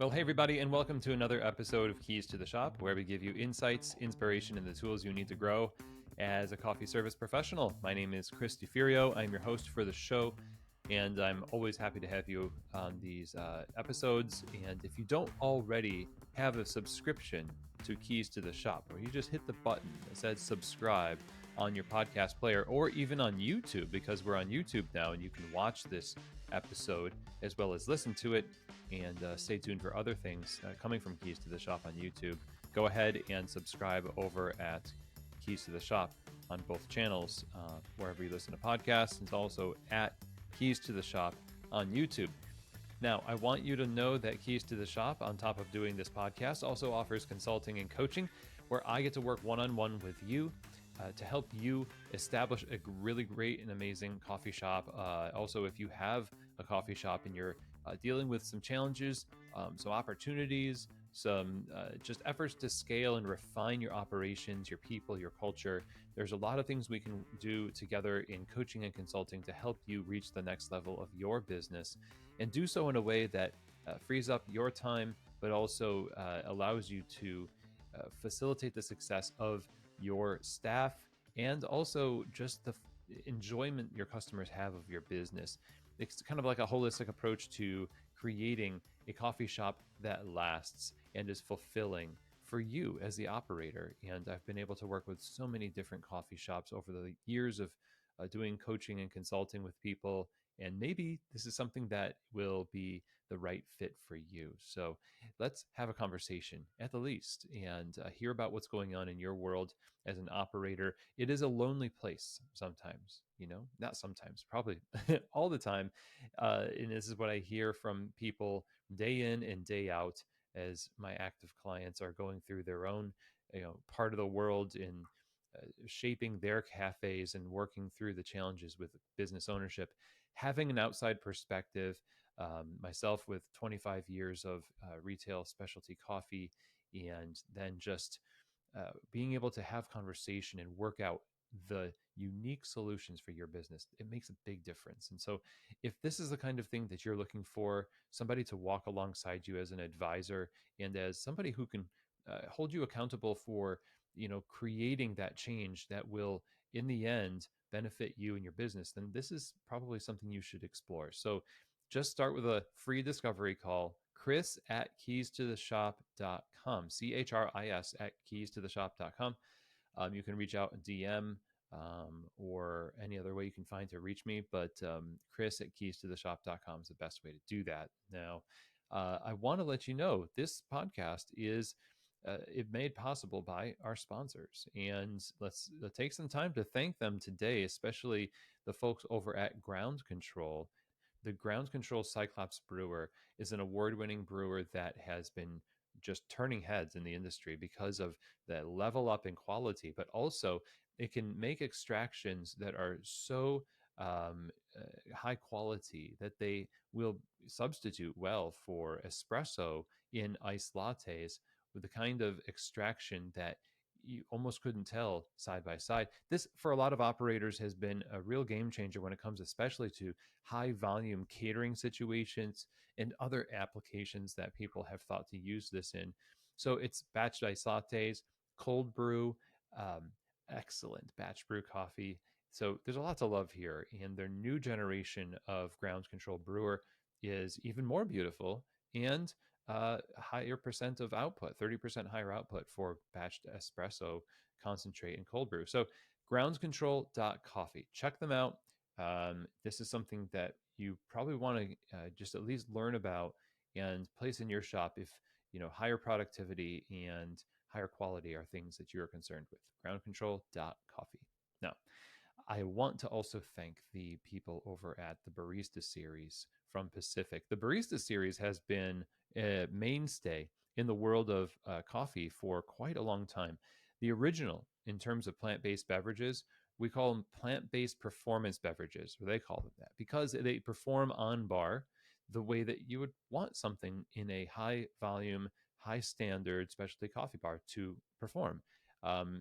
Well, hey, everybody, and welcome to another episode of Keys to the Shop, where we give you insights, inspiration, and the tools you need to grow as a coffee service professional. My name is Chris DeFurio. I'm your host for the show, and I'm always happy to have you on these episodes. And if you don't already have a subscription to Keys to the Shop, or you just hit the button that says subscribe on your podcast player, or even on YouTube, because we're on YouTube now and you can watch this episode as well as listen to it, and stay tuned for other things coming from Keys to the Shop on YouTube. Go ahead and subscribe over at Keys to the Shop on both channels, wherever you listen to podcasts, and also at Keys to the Shop on YouTube. Now, I want you to know that Keys to the Shop, on top of doing this podcast, also offers consulting and coaching, where I get to work one-on-one with you to help you establish a really great and amazing coffee shop. Also, if you have a coffee shop and you're dealing with some challenges, some opportunities, some just efforts to scale and refine your operations, your people, your culture, there's a lot of things we can do together in coaching and consulting to help you reach the next level of your business, and do so in a way that frees up your time, but also allows you to facilitate the success of your staff, and also just the enjoyment your customers have of your business. It's kind of like a holistic approach to creating a coffee shop that lasts and is fulfilling for you as the operator. And I've been able to work with so many different coffee shops over the years of doing coaching and consulting with people. And maybe this is something that will be the right fit for you. So let's have a conversation at the least, and hear about what's going on in your world as an operator. It is a lonely place sometimes, not sometimes, probably all the time. And this is what I hear from people day in and day out as my active clients are going through their own, part of the world in shaping their cafes and working through the challenges with business ownership. Having an outside perspective, myself with 25 years of retail specialty coffee, and then just being able to have conversation and work out the unique solutions for your business, it makes a big difference. And so if this is the kind of thing that you're looking for, somebody to walk alongside you as an advisor and as somebody who can hold you accountable for creating that change that will in the end benefit you and your business, then this is probably something you should explore. So just start with a free discovery call. Chris at keystotheshop.com, CHRIS at keystotheshop.com. You can reach out and DM, or any other way you can find to reach me. But Chris at keystotheshop.com is the best way to do that. Now, I want to let you know this podcast is made possible by our sponsors. And let's take some time to thank them today, especially the folks over at Ground Control. The Ground Control Cyclops Brewer is an award-winning brewer that has been just turning heads in the industry because of the level up in quality, but also it can make extractions that are so high quality that they will substitute well for espresso in iced lattes, with the kind of extraction that you almost couldn't tell side by side. This, for a lot of operators, has been a real game changer when it comes especially to high volume catering situations and other applications that people have thought to use this in. So it's batch iced lattes, cold brew, excellent batch brew coffee. So there's a lot to love here. And their new generation of ground control brewer is even more beautiful and higher percent of output, 30% higher output for batched espresso, concentrate, and cold brew. So groundscontrol.coffee. Check them out. This is something that you probably want to just at least learn about and place in your shop if higher productivity and higher quality are things that you're concerned with. Groundcontrol.coffee. Now, I want to also thank the people over at the Barista Series from Pacific. The Barista Series has been a mainstay in the world of coffee for quite a long time. The original, in terms of plant-based beverages, we call them plant-based performance beverages, or they call them that, because they perform on bar the way that you would want something in a high volume, high standard specialty coffee bar to perform.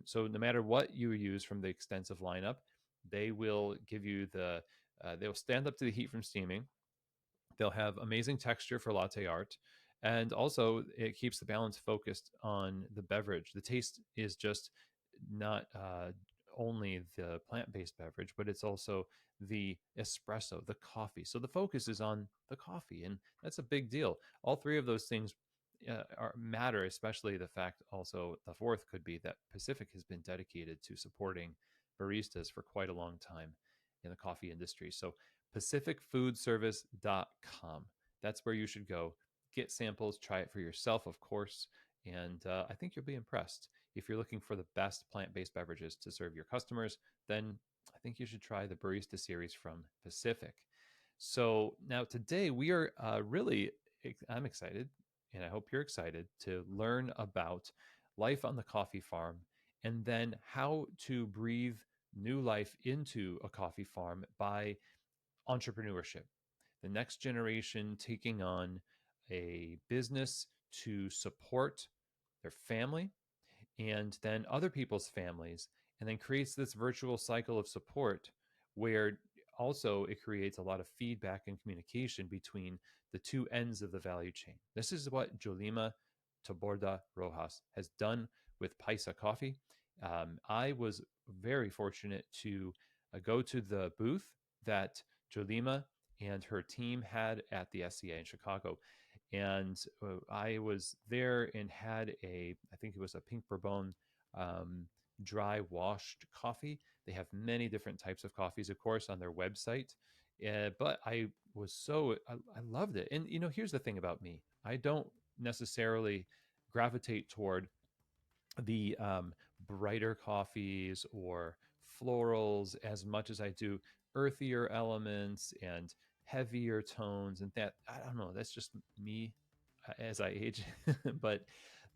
So no matter what you use from the extensive lineup, they will give you they'll stand up to the heat from steaming. They'll have amazing texture for latte art. And also, it keeps the balance focused on the beverage. The taste is just not only the plant based beverage, but it's also the espresso, the coffee. So the focus is on the coffee, and that's a big deal. All three of those things matter, especially the fact also the fourth could be that Pacific has been dedicated to supporting baristas for quite a long time in the coffee industry. So pacificfoodservice.com. That's where you should go. Get samples, try it for yourself, of course, and I think you'll be impressed. If you're looking for the best plant based beverages to serve your customers, then I think you should try the Barista series from Pacific. So now today we are I'm excited, and I hope you're excited to learn about life on the coffee farm and then how to breathe new life into a coffee farm by entrepreneurship. The next generation taking on a business to support their family and then other people's families, and then creates this virtual cycle of support where also it creates a lot of feedback and communication between the two ends of the value chain. This is what Yolima Taborda Rojas has done with Paisa Coffee. I was very fortunate to go to the booth that Jolima and her team had at the SCA in Chicago. And I was there and had I think it was a pink bourbon um, dry washed coffee. They have many different types of coffees, of course, on their website. But I loved it. And, here's the thing about me, I don't necessarily gravitate toward the brighter coffees or florals as much as I do earthier elements and heavier tones. And that, I don't know, that's just me as I age. But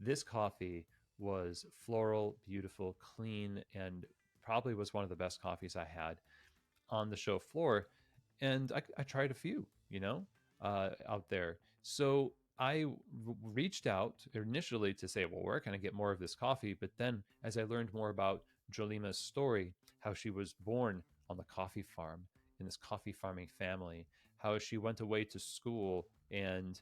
this coffee was floral, beautiful, clean, and probably was one of the best coffees I had on the show floor. And I tried a few, out there. So reached out initially to say, well, where can I get more of this coffee? But then as I learned more about Jolima's story, how she was born on the coffee farm in this coffee farming family, how she went away to school and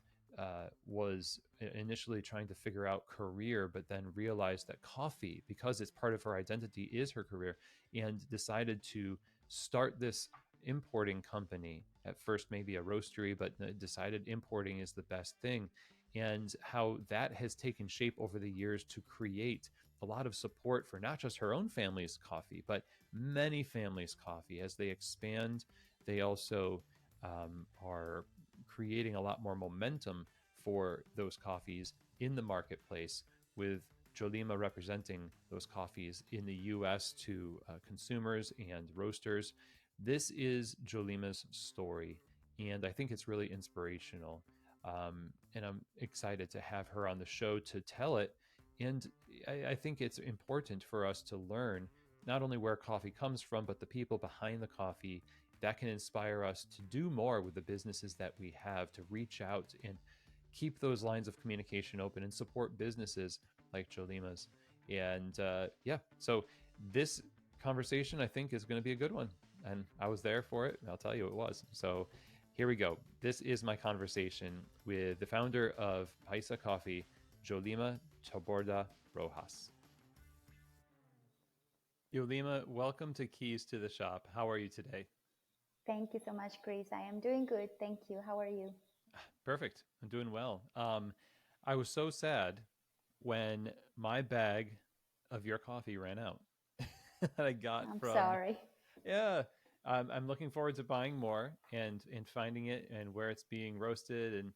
was initially trying to figure out career, but then realized that coffee, because it's part of her identity, is her career, and decided to start this importing company. At first, maybe a roastery, but decided importing is the best thing. And how that has taken shape over the years to create a lot of support for not just her own family's coffee, but many families' coffee. As they expand, they also are creating a lot more momentum for those coffees in the marketplace, with Jolima representing those coffees in the US to consumers and roasters. This is Jolima's story, and I think it's really inspirational. And I'm excited to have her on the show to tell it. And I think it's important for us to learn not only where coffee comes from, but the people behind the coffee that can inspire us to do more with the businesses that we have, to reach out and keep those lines of communication open and support businesses like Jolima's. And yeah, so this conversation I think is going to be a good one. And I was there for it. I'll tell you it was. So here we go. This is my conversation with the founder of Paisa Coffee, Yolima Taborda Rojas. Yolima, welcome to Keys to the Shop. How are you today? Thank you so much, Chris. I am doing good. Thank you. How are you? Perfect. I'm doing well. I was so sad when my bag of your coffee ran out that I got I'm from, sorry. yeah. I'm looking forward to buying more and finding it and where it's being roasted,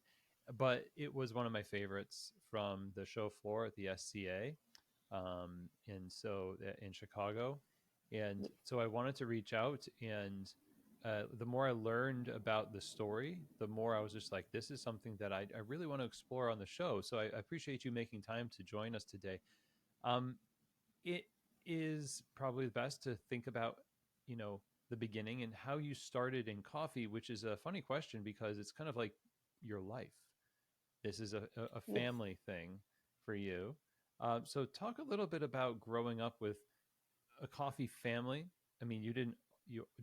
but it was one of my favorites from the show floor at the SCA, and so in Chicago, and so I wanted to reach out, and the more I learned about the story, the more I was just like, this is something that I really want to explore on the show. So I appreciate you making time to join us today. Um, it is probably best to think about, the beginning and how you started in coffee, which is a funny question because it's kind of like your life. This is a Yes. family thing for you. So talk a little bit about growing up with a coffee family. I mean, you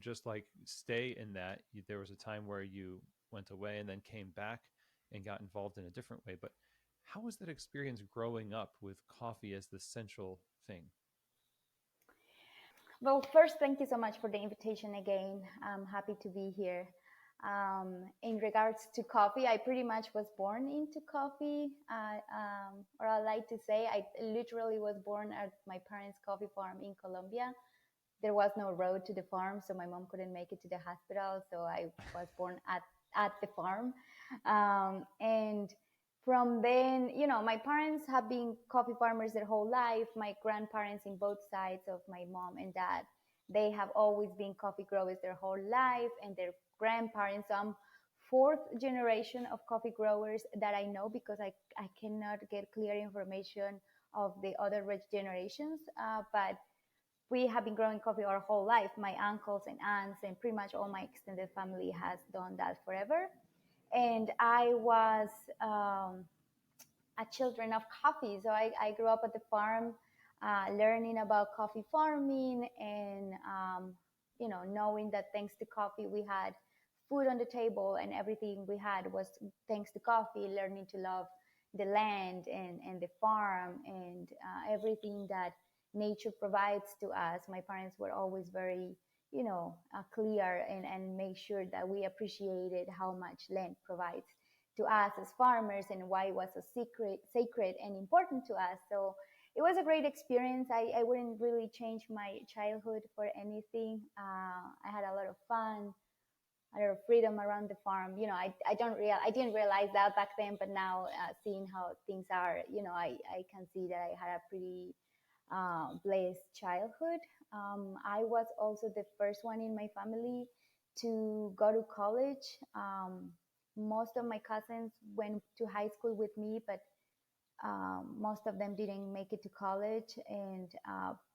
just like stay in that. There was a time where you went away and then came back. and got involved in a different way. But how was that experience growing up with coffee as the central thing? Well, first, thank you so much for the invitation again. I'm happy to be here. In regards to coffee, I pretty much was born into coffee, or I like to say, I literally was born at my parents' coffee farm in Colombia. There was no road to the farm, so my mom couldn't make it to the hospital. So I was born at the farm. And from then, my parents have been coffee farmers their whole life. My grandparents in both sides of my mom and dad, they have always been coffee growers their whole life, and their grandparents. So I'm fourth generation of coffee growers that I know, because I cannot get clear information of the other rich generations. But we have been growing coffee our whole life. My uncles and aunts and pretty much all my extended family has done that forever. And I was a children of coffee. So I grew up at the farm, learning about coffee farming, and knowing that thanks to coffee we had food on the table, and everything we had was thanks to coffee. Learning to love the land and the farm, and everything that nature provides to us. My parents were always very clear, and make sure that we appreciated how much land provides to us as farmers, and why it was so sacred and important to us. So it was a great experience. I wouldn't really change my childhood for anything. I had a lot of fun, a lot of freedom around the farm. I didn't realize that back then, but now, seeing how things are, I can see that I had a pretty blessed childhood. I was also the first one in my family to go to college. Most of my cousins went to high school with me, but most of them didn't make it to college. And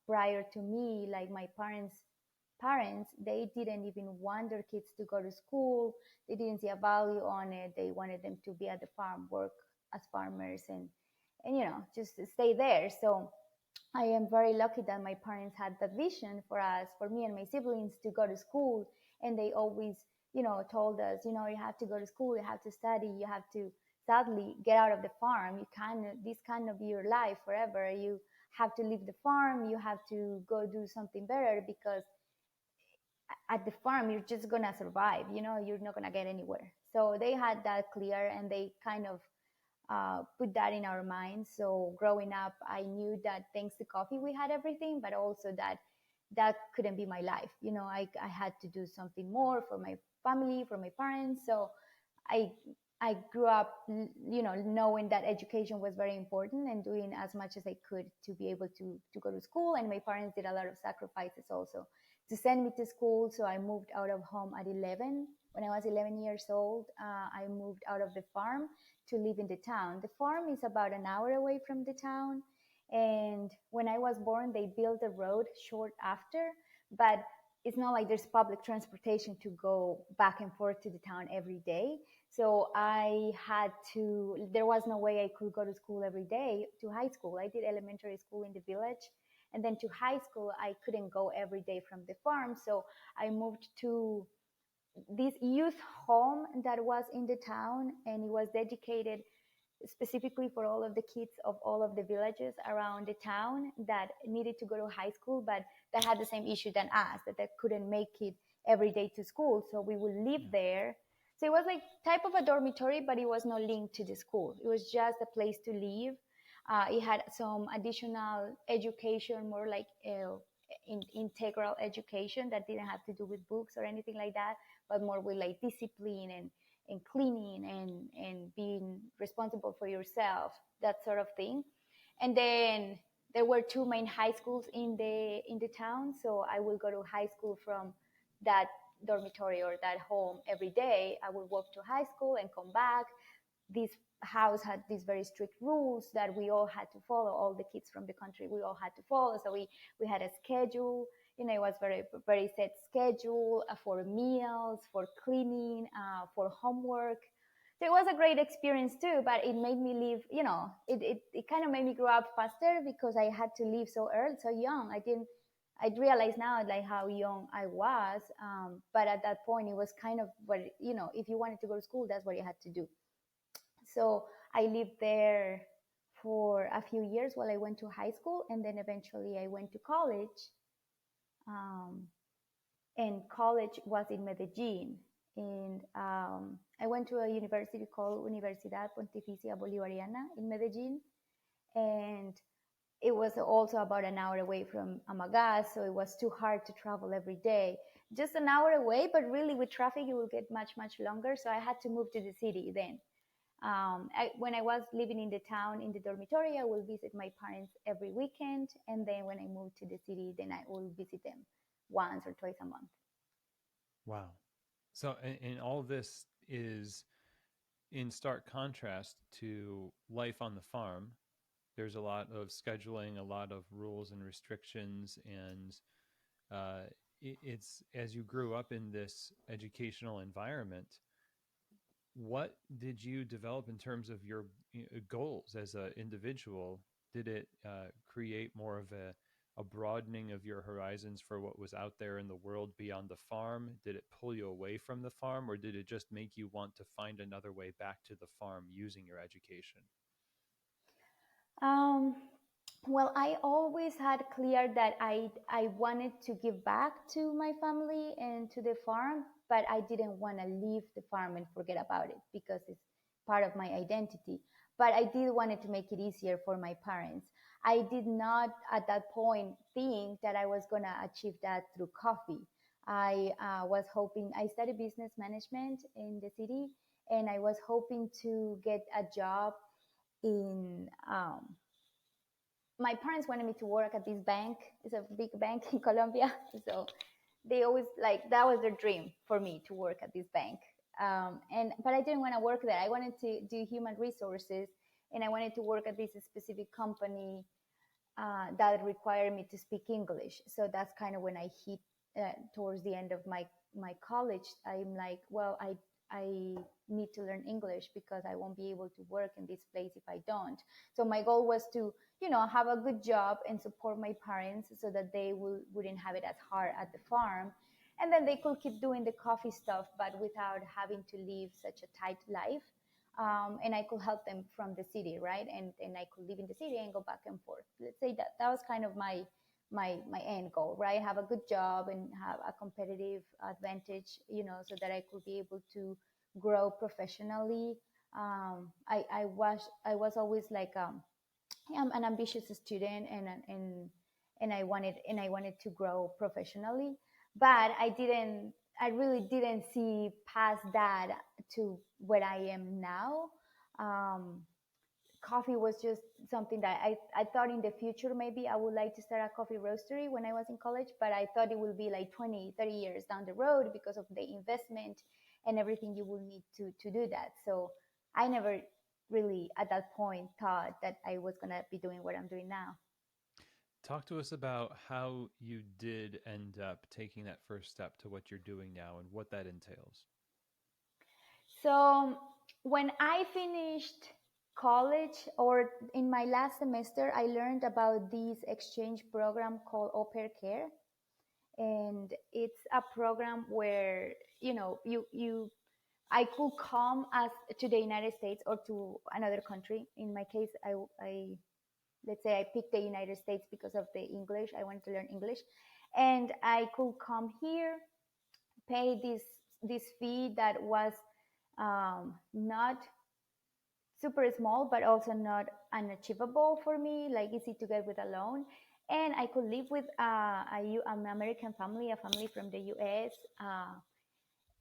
prior to me, like my parents, they didn't even want their kids to go to school. They didn't see a value on it. They wanted them to be at the farm, work as farmers, and just stay there. So I am very lucky that my parents had that vision for us, for me and my siblings, to go to school. And they always, told us, you have to go to school, you have to study, you have to sadly get out of the farm. This cannot be your life forever. You have to leave the farm, you have to go do something better, because at the farm you're just gonna survive, you're not gonna get anywhere. So they had that clear, and they kind of put that in our minds. So growing up, I knew that thanks to coffee we had everything, but also that couldn't be my life. I had to do something more for my family, for my parents. So I I grew up, knowing that education was very important, and doing as much as I could to be able to go to school. And my parents did a lot of sacrifices also to send me to school. So I moved out of home at 11. When I was 11 years old, I moved out of the farm to live in the town. The farm is about an hour away from the town. And when I was born, they built a road short after, but it's not like there's public transportation to go back and forth to the town every day. So there was no way I could go to school every day to high school. I did elementary school in the village. And then to high school, I couldn't go every day from the farm. So I moved to this youth home that was in the town, and it was dedicated specifically for all of the kids of all of the villages around the town that needed to go to high school, but that had the same issue than us, that they couldn't make it every day to school. So we would live there. So it was like type of a dormitory, but it was not linked to the school. It was just a place to live. It had some additional education, more like integral education that didn't have to do with books or anything like that, but more with like discipline and cleaning and being responsible for yourself, that sort of thing. And then there were two main high schools in the town, so I will go to high school from that dormitory or that home every day. I would walk to high school and come back. This house had these very strict rules that we all had to follow. All the kids from the country, we all had to follow. So we had a schedule. It was very, very set schedule for meals, for cleaning, for homework. So it was a great experience too, but it made me live, it kind of made me grow up faster because I had to leave so early, so young. I realize now like how young I was. But at that point it was kind of what, if you wanted to go to school, that's what you had to do. So I lived there for a few years while I went to high school, and then eventually I went to college. Um, and college was in Medellin. And I went to a university called Universidad Pontificia Bolivariana in Medellin. And it was also about an hour away from Amagas, so it was too hard to travel every day. Just an hour away, but really with traffic, it will get much, much longer. So I had to move to the city then. When I was living in the town in the dormitory, I will visit my parents every weekend. And then when I moved to the city, then I will visit them once or twice a month. Wow. So, and all of this is in stark contrast to life on the farm. There's a lot of scheduling, a lot of rules and restrictions, and it's as you grew up in this educational environment. What did you develop in terms of your goals as an individual? Did it create more of a broadening of your horizons for what was out there in the world beyond the farm? Did it pull you away from the farm, or did it just make you want to find another way back to the farm using your education? Um, well, I always had clear that I wanted to give back to my family and to the farm, but I didn't want to leave the farm and forget about it because it's part of my identity. But I did wanted to make it easier for my parents. I did not at that point think that I was going to achieve that through coffee. I was hoping, I studied business management in the city, and I was hoping to get a job in my parents wanted me to work at this bank. It's a big bank in Colombia. So they always like, that was their dream for me to work at this bank. But I didn't want to work there. I wanted to do human resources, and I wanted to work at this specific company that required me to speak English. So that's kind of when I hit towards the end of my college. I'm like, well, I need to learn English because I won't be able to work in this place if I don't. So my goal was to, have a good job and support my parents so that they wouldn't have it as hard at the farm. And then they could keep doing the coffee stuff, but without having to live such a tight life. And I could help them from the city, right? And I could live in the city and go back and forth. Let's say that was kind of my end goal, right? Have a good job and have a competitive advantage, so that I could be able to grow professionally. I was always like I'm an ambitious student, and I wanted to grow professionally, but I really didn't see past that to where I am now. Um, Coffee was just something that I thought in the future maybe I would like to start a coffee roastery when I was in college, but I thought it would be like 20, 30 years down the road because of the investment and everything you will need to do that. So I never really at that point thought that I was going to be doing what I'm doing now. Talk to us about how you did end up taking that first step to what you're doing now and what that entails. So when I finished college, or in my last semester, I learned about this exchange program called Au Pair Care. And it's a program where, you I could come as to the United States or to another country. In my case, I let's say I picked the United States because of the English. I wanted to learn English, and I could come here, pay this fee that was not super small, but also not unachievable for me, like easy to get with a loan. And I could live with an American family, a family from the US,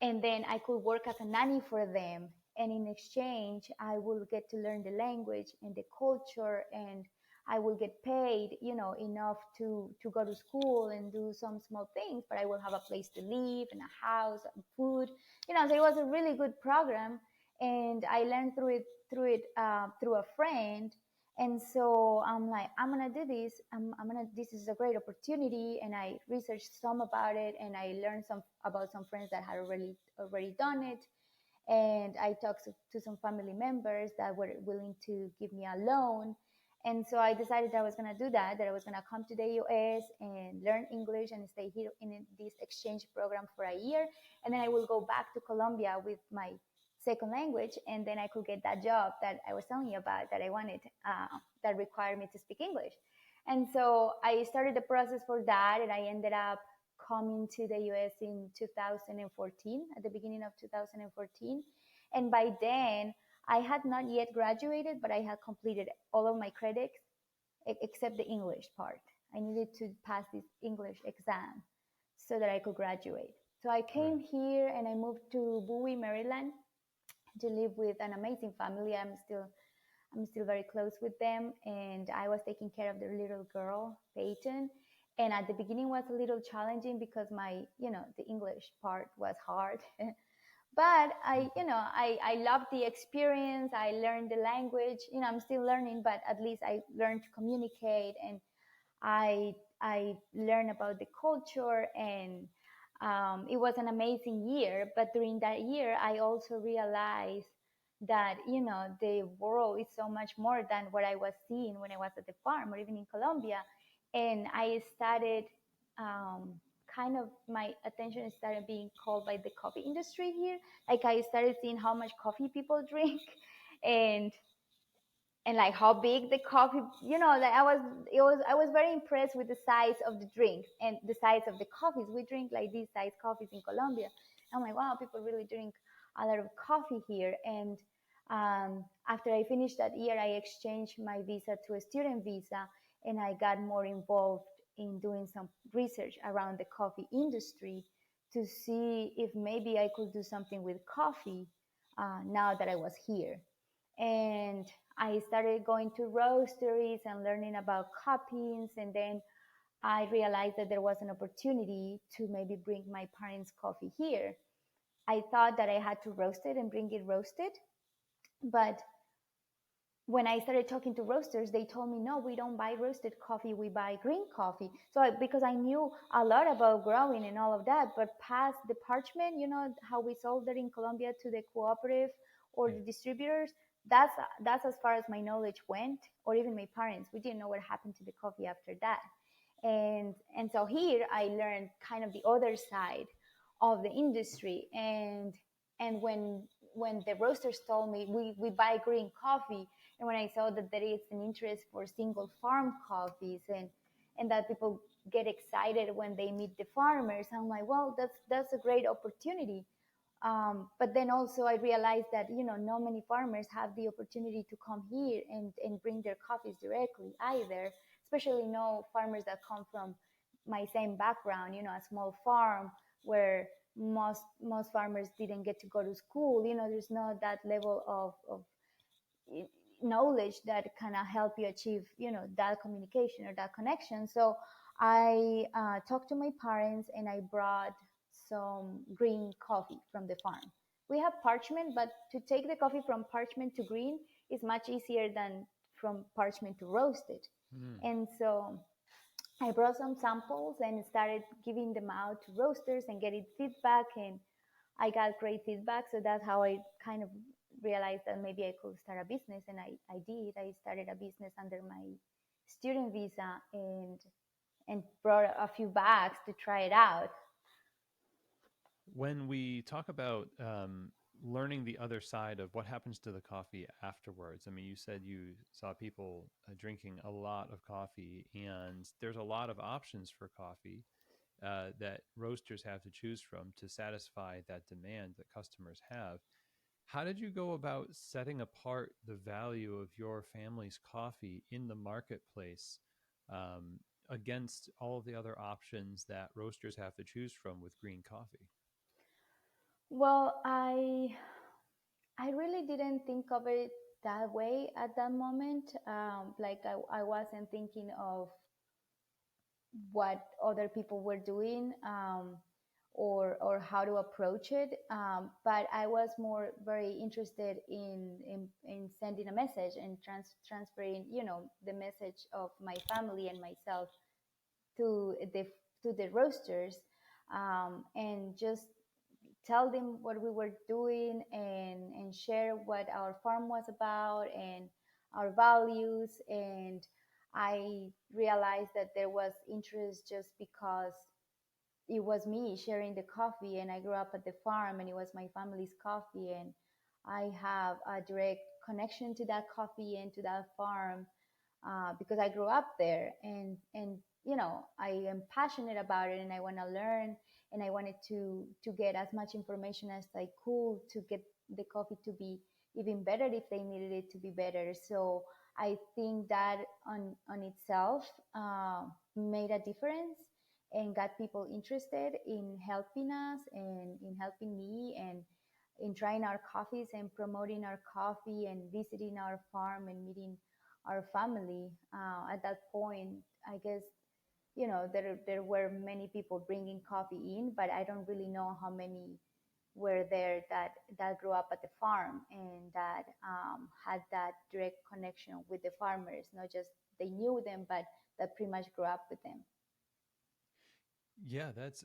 and then I could work as a nanny for them. And in exchange, I will get to learn the language and the culture, and I will get paid, enough to go to school and do some small things. But I will have a place to live and a house and food, So it was a really good program, and I learned through a friend. And so I'm like, I'm gonna do this. This is a great opportunity. And I researched some about it, and I learned some about some friends that had already done it. And I talked to some family members that were willing to give me a loan. And so I decided that I was gonna do that I was gonna come to the US and learn English and stay here in this exchange program for a year. And then I will go back to Colombia with my second language, and then I could get that job that I was telling you about that I wanted, that required me to speak English. And so I started the process for that, and I ended up coming to the US in 2014, at the beginning of 2014. And by then, I had not yet graduated, but I had completed all of my credits except the English part. I needed to pass this English exam so that I could graduate. So I came here and I moved to Bowie, Maryland, to live with an amazing family. I'm still very close with them, and I was taking care of their little girl, Peyton. And at the beginning was a little challenging because the English part was hard. But I loved the experience. I learned the language. I'm still learning, but at least I learned to communicate, and I learned about the culture, and it was an amazing year. But during that year, I also realized that the world is so much more than what I was seeing when I was at the farm or even in Colombia, and I started kind of my attention started being called by the coffee industry here. Like I started seeing how much coffee people drink, and like how big the coffee, like I was very impressed with the size of the drink and the size of the coffees. We drink like these size coffees in Colombia. I'm like, wow, people really drink a lot of coffee here. And after I finished that year, I exchanged my visa to a student visa, and I got more involved in doing some research around the coffee industry to see if maybe I could do something with coffee now that I was here. And I started going to roasteries and learning about cuppings. And then I realized that there was an opportunity to maybe bring my parents' coffee here. I thought that I had to roast it and bring it roasted. But when I started talking to roasters, they told me, no, we don't buy roasted coffee, we buy green coffee. So because I knew a lot about growing and all of that, but past the parchment, how we sold it in Colombia to the cooperative or the distributors, that's as far as my knowledge went, or even my parents. We didn't know what happened to the coffee after that. And so here I learned kind of the other side of the industry. And when the roasters told me we buy green coffee, and when I saw that there is an interest for single farm coffees, and that people get excited when they meet the farmers, I'm like, well, that's a great opportunity. But then also I realized that not many farmers have the opportunity to come here and bring their coffees directly either, especially no farmers that come from my same background, a small farm where most farmers didn't get to go to school. There's not that level of knowledge that kind of help you achieve that communication or that connection. So I talked to my parents, and I brought some green coffee from the farm. We have parchment, but to take the coffee from parchment to green is much easier than from parchment to roasted. And so I brought some samples and started giving them out to roasters and getting feedback, and I got great feedback. So that's how I kind of realized that maybe I could start a business, and I did. I started a business under my student visa, and brought a few bags to try it out. When we talk about learning the other side of what happens to the coffee afterwards, I mean, you said you saw people drinking a lot of coffee, and there's a lot of options for coffee that roasters have to choose from to satisfy that demand that customers have. How did you go about setting apart the value of your family's coffee in the marketplace against all of the other options that roasters have to choose from with green coffee? Well, I really didn't think of it that way at that moment. Like I wasn't thinking of what other people were doing, or how to approach it. But I was more very interested in sending a message and transferring, the message of my family and myself to the roasters, and just tell them what we were doing, and share what our farm was about and our values. And I realized that there was interest just because it was me sharing the coffee, and I grew up at the farm, and it was my family's coffee. And I have a direct connection to that coffee and to that farm because I grew up there, and I am passionate about it, and I want to learn, and I wanted to get as much information as I could to get the coffee to be even better if they needed it to be better. So I think that on itself made a difference and got people interested in helping us and in helping me and in trying our coffees and promoting our coffee and visiting our farm and meeting our family. At that point, I guess there were many people bringing coffee in, but I don't really know how many were there that grew up at the farm and that had that direct connection with the farmers. Not just they knew them, but that pretty much grew up with them. Yeah, that's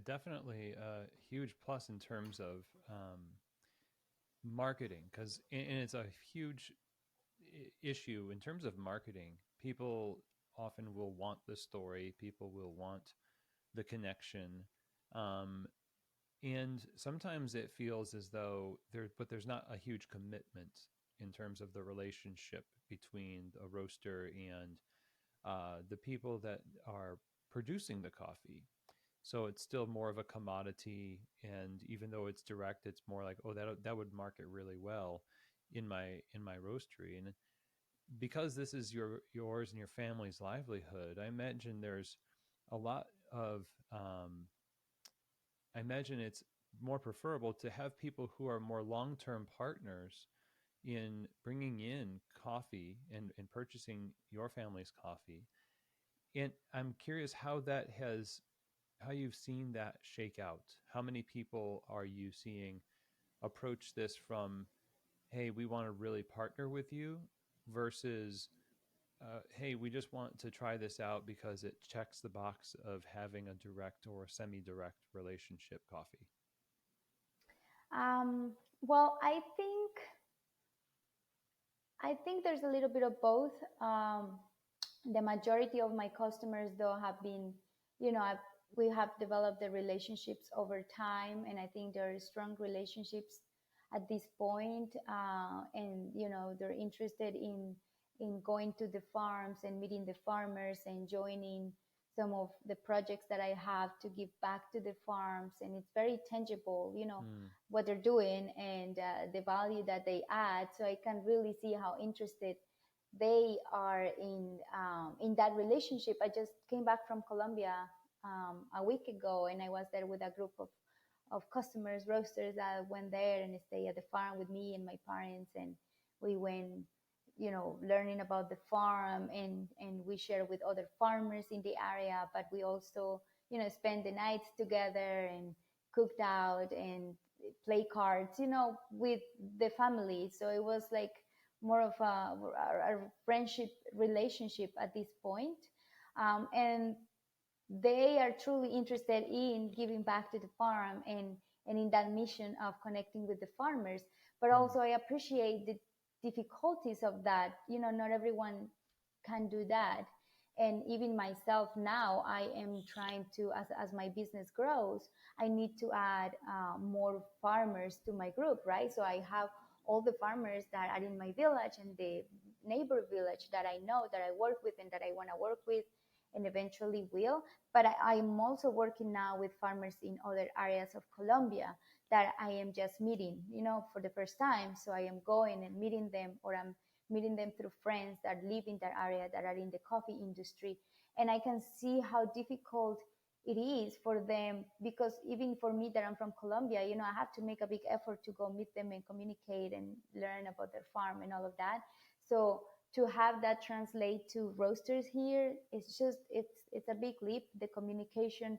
definitely a huge plus in terms of marketing, because and it's a huge issue in terms of marketing. People often will want the story, people will want the connection, um, and sometimes it feels as though there's not a huge commitment in terms of the relationship between a roaster and the people that are producing the coffee. So it's still more of a commodity, and even though it's direct, it's more like, oh, that would market really well in my roastery. And because this is yours and your family's livelihood, I imagine there's a lot of I imagine it's more preferable to have people who are more long-term partners in bringing in coffee and purchasing your family's coffee. And I'm curious how you've seen that shake out. How many people are you seeing approach this from, hey, we want to really partner with you, versus, hey, we just want to try this out because it checks the box of having a direct or semi-direct relationship coffee? Well, I think there's a little bit of both. The majority of my customers, though, have been, you know, I've, we have developed the relationships over time, and I think there are strong relationships at this point. And they're interested in going to the farms and meeting the farmers and joining some of the projects that I have to give back to the farms, and it's very tangible. Hmm. What they're doing and the value that they add. So I can really see how interested they are in that relationship. I just came back from Colombia a week ago, and I was there with a group of customers, roasters that went there and stayed at the farm with me and my parents, and we went, learning about the farm, and we share with other farmers in the area. But we also, spend the nights together and cooked out and play cards, with the family. So it was like more of a friendship relationship at this point. And they are truly interested in giving back to the farm and in that mission of connecting with the farmers. But Hmm. also, I appreciate the difficulties of that. Not everyone can do that. And even myself now, I am trying to, as my business grows, I need to add more farmers to my group, right? So I have all the farmers that are in my village and the neighbor village that I know, that I work with, and that I want to work with, and eventually will. But I'm also working now with farmers in other areas of Colombia that I am just meeting, for the first time. So I am going and meeting them, or I'm meeting them through friends that live in that area that are in the coffee industry. And I can see how difficult it is for them, because even for me that I'm from Colombia, I have to make a big effort to go meet them and communicate and learn about their farm and all of that. So to have that translate to roasters here, it's a big leap. The communication,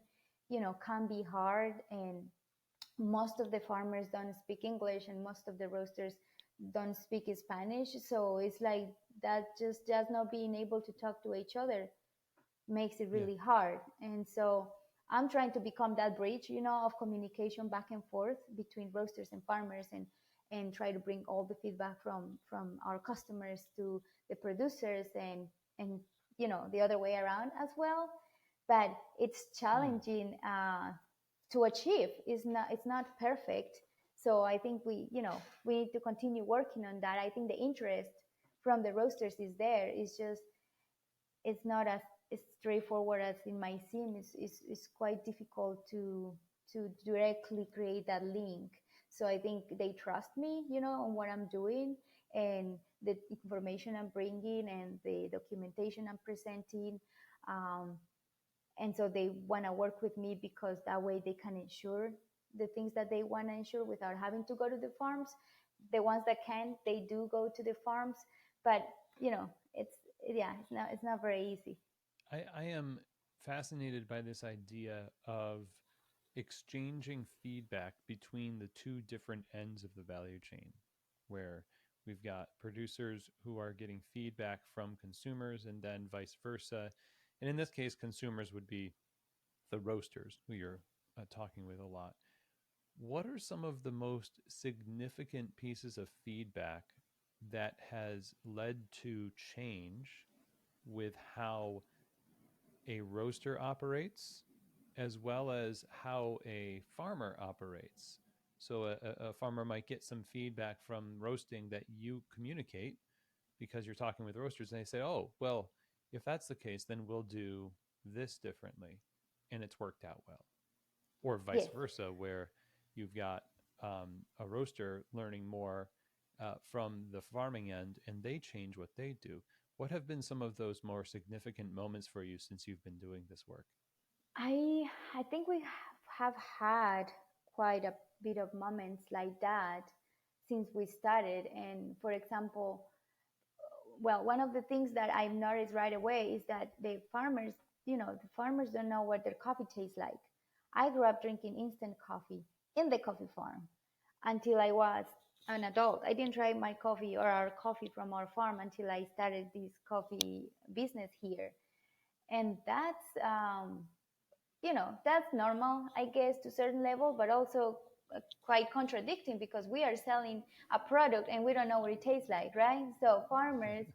can be hard, and most of the farmers don't speak English, and most of the roasters don't speak Spanish. So it's like that, just not being able to talk to each other makes it Yeah. really hard. And so I'm trying to become that bridge, of communication back and forth between roasters and farmers, and try to bring all the feedback from our customers to the producers, and the other way around as well. But it's Hmm. challenging to achieve. It's not perfect. So I think we need to continue working on that. I think the interest from the roasters is there. It's just it's not as straightforward as it might seem. It's quite difficult to directly create that link. So I think they trust me, on what I'm doing and the information I'm bringing and the documentation I'm presenting. Um, and so they want to work with me because that way they can ensure the things that they want to ensure without having to go to the farms. The ones that can, they do go to the farms, but it's yeah, it's not very easy. I am fascinated by this idea of exchanging feedback between the two different ends of the value chain, where we've got producers who are getting feedback from consumers and then vice versa. And in this case, consumers would be the roasters who you're talking with a lot. What are some of the most significant pieces of feedback that has led to change with how a roaster operates as well as how a farmer operates? So a farmer might get some feedback from roasting that you communicate because you're talking with roasters and they say, oh, well, if that's the case, then we'll do this differently. And it's worked out well. Or vice Yes. versa, where you've got a roaster learning more from the farming end and they change what they do. What have been some of those more significant moments for you since you've been doing this work? I think we have had quite a bit of moments like that since we started. And for example, well, one of the things that I've noticed right away is that the farmers don't know what their coffee tastes like. I grew up drinking instant coffee in the coffee farm until I was an adult. I didn't try my coffee or our coffee from our farm until I started this coffee business here. And that's normal, I guess, to a certain level, but also quite contradicting because we are selling a product and we don't know what it tastes like, right? So farmers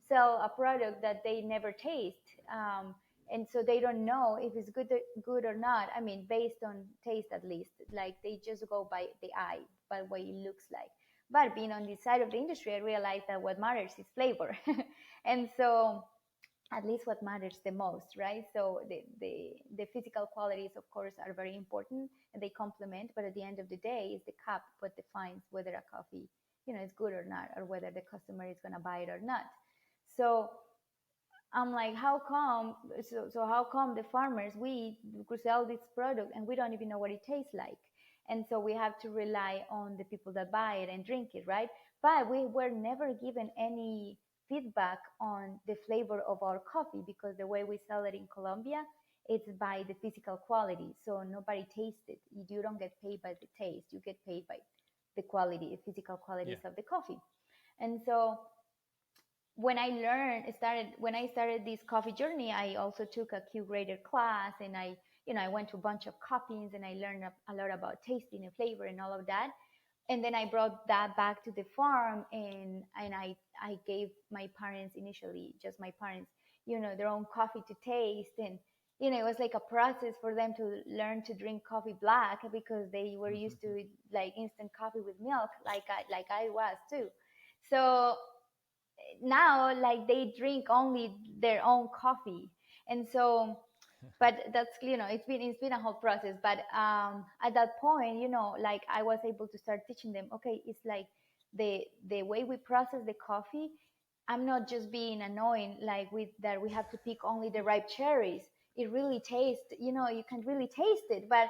sell a product that they never taste, and so they don't know if it's good or not. I mean, based on taste at least, like they just go by the eye, by what it looks like. But being on this side of the industry, I realized that what matters is flavor, and so at least what matters the most, right? So the physical qualities, of course, are very important and they complement. But at the end of the day, it's the cup what defines whether a coffee, is good or not, or whether the customer is going to buy it or not. So I'm like, how come? So how come the farmers we could sell this product and we don't even know what it tastes like? And so we have to rely on the people that buy it and drink it, right? But we were never given any feedback on the flavor of our coffee because the way we sell it in Colombia, it's by the physical quality. So nobody tastes it. You don't get paid by the taste. You get paid by the quality, the physical Yeah. qualities of the coffee. And so when I started this coffee journey, I also took a Q grader class, and I went to a bunch of coffees and I learned a lot about tasting and flavor and all of that. And then I brought that back to the farm, and I gave my parents, initially just my parents, their own coffee to taste. And it was like a process for them to learn to drink coffee black because they were used to like instant coffee with milk, like I was too. So now, like, they drink only their own coffee. And so, but that's, it's been a whole process. But at that point, like, I was able to start teaching them, okay, it's like the way we process the coffee. I'm not just being annoying, like, with that we have to pick only the ripe cherries. It really tastes, you can really taste it. But